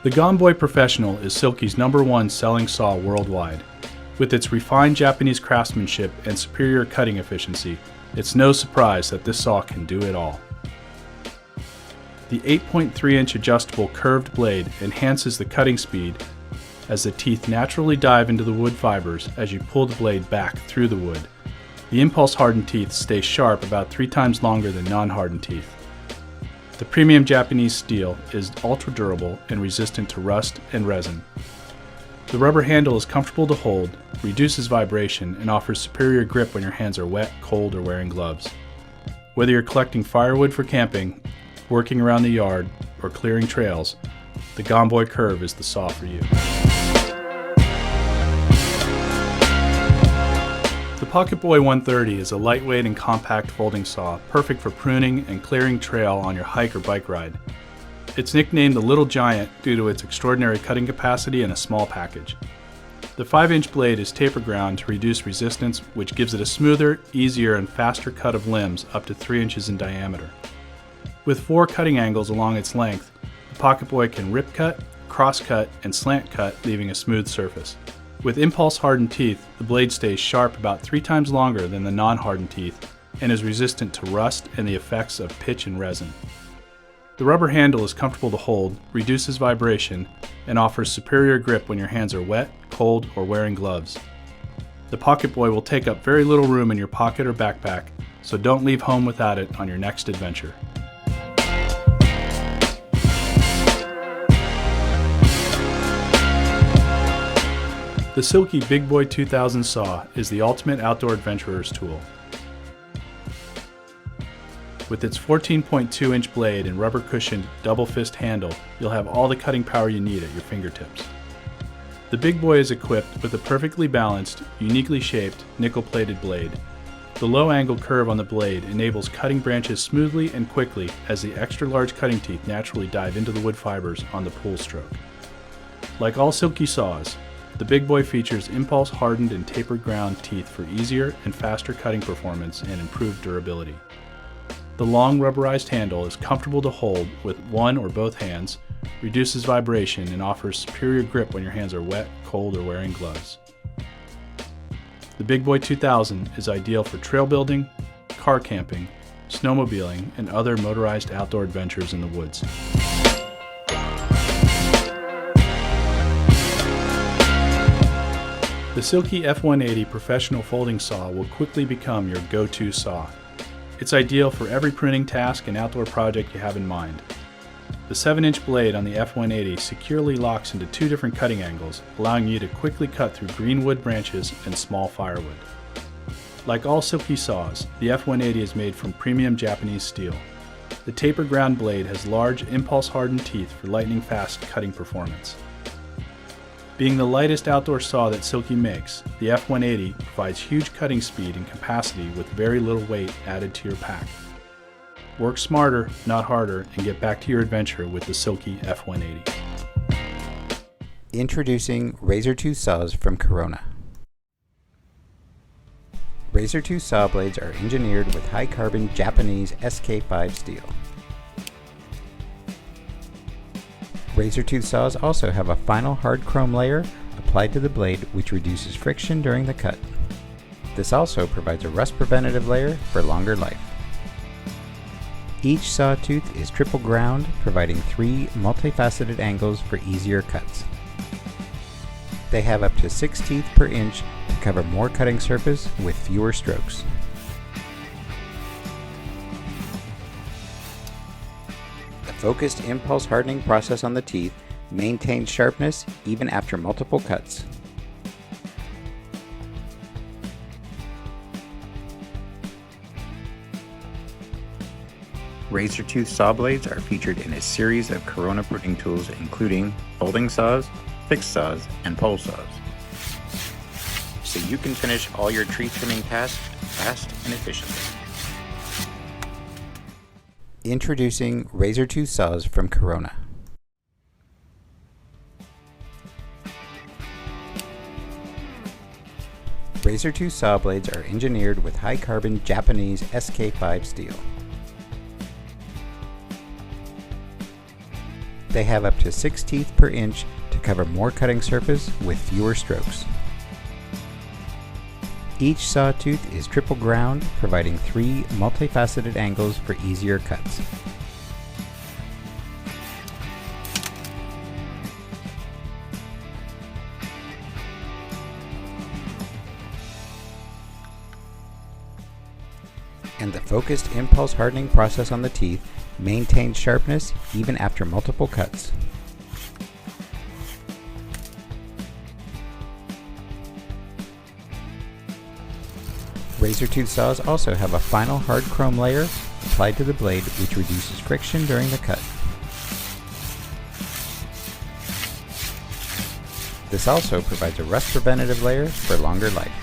The GOMBOY Professional is SILKY's #1 selling saw worldwide. With its refined Japanese craftsmanship and superior cutting efficiency, it's no surprise that this saw can do it all. The 8.3-inch adjustable curved blade enhances the cutting speed as the teeth naturally dive into the wood fibers as you pull the blade back through the wood. The impulse-hardened teeth stay sharp about 3 times longer than non-hardened teeth. The premium Japanese steel is ultra-durable and resistant to rust and resin. The rubber handle is comfortable to hold, reduces vibration, and offers superior grip when your hands are wet, cold, or wearing gloves. Whether you're collecting firewood for camping, working around the yard, or clearing trails, the GOMBOY Curve is the saw for you. The PocketBoy 130 is a lightweight and compact folding saw, perfect for pruning and clearing trail on your hike or bike ride. It's nicknamed the Little Giant due to its extraordinary cutting capacity and a small package. The 5-inch blade is taper ground to reduce resistance, which gives it a smoother, easier, and faster cut of limbs up to 3 inches in diameter. With 4 cutting angles along its length, the PocketBoy can rip cut, cross cut, and slant cut, leaving a smooth surface. With impulse-hardened teeth, the blade stays sharp about 3 times longer than the non-hardened teeth and is resistant to rust and the effects of pitch and resin. The rubber handle is comfortable to hold, reduces vibration, and offers superior grip when your hands are wet, cold, or wearing gloves. The PocketBoy will take up very little room in your pocket or backpack, so don't leave home without it on your next adventure. The SILKY Big Boy 2000 saw is the ultimate outdoor adventurer's tool. With its 14.2-inch blade and rubber-cushioned double-fist handle, you'll have all the cutting power you need at your fingertips. The Big Boy is equipped with a perfectly balanced, uniquely shaped, nickel-plated blade. The low-angle curve on the blade enables cutting branches smoothly and quickly as the extra-large cutting teeth naturally dive into the wood fibers on the pull stroke. Like all SILKY saws, the Big Boy features impulse-hardened and tapered ground teeth for easier and faster cutting performance and improved durability. The long rubberized handle is comfortable to hold with one or both hands, reduces vibration, and offers superior grip when your hands are wet, cold, or wearing gloves. The Big Boy 2000 is ideal for trail building, car camping, snowmobiling, and other motorized outdoor adventures in the woods. The SILKY F180 Professional Folding Saw will quickly become your go-to saw. It's ideal for every pruning task and outdoor project you have in mind. The 7-inch blade on the F180 securely locks into 2 different cutting angles, allowing you to quickly cut through green wood branches and small firewood. Like all SILKY saws, the F180 is made from premium Japanese steel. The taper ground blade has large impulse-hardened teeth for lightning-fast cutting performance. Being the lightest outdoor saw that SILKY makes, the F180 provides huge cutting speed and capacity with very little weight added to your pack. Work smarter, not harder, and get back to your adventure with the SILKY F180. Introducing RAZORTOOTH saws from Corona. RAZORTOOTH saw blades are engineered with high-carbon Japanese SK5 steel. RAZORTOOTH saws also have a final hard chrome layer applied to the blade which reduces friction during the cut. This also provides a rust preventative layer for longer life. Each saw tooth is triple ground, providing 3 multifaceted angles for easier cuts. They have up to 6 teeth per inch to cover more cutting surface with fewer strokes. The focused impulse hardening process on the teeth maintains sharpness even after multiple cuts. RAZORTOOTH saw blades are featured in a series of Corona pruning tools including folding saws, fixed saws, and pole saws. So you can finish all your tree trimming tasks fast and efficiently. Introducing RAZORTOOTH saws from Corona. RAZORTOOTH saw blades are engineered with high-carbon Japanese SK5 steel. They have up to 6 teeth per inch to cover more cutting surface with fewer strokes. Each sawtooth is triple ground, providing 3 multifaceted angles for easier cuts. And the focused impulse hardening process on the teeth maintains sharpness even after multiple cuts. RAZORTOOTH saws also have a final hard chrome layer applied to the blade, which reduces friction during the cut. This also provides a rust preventative layer for longer life.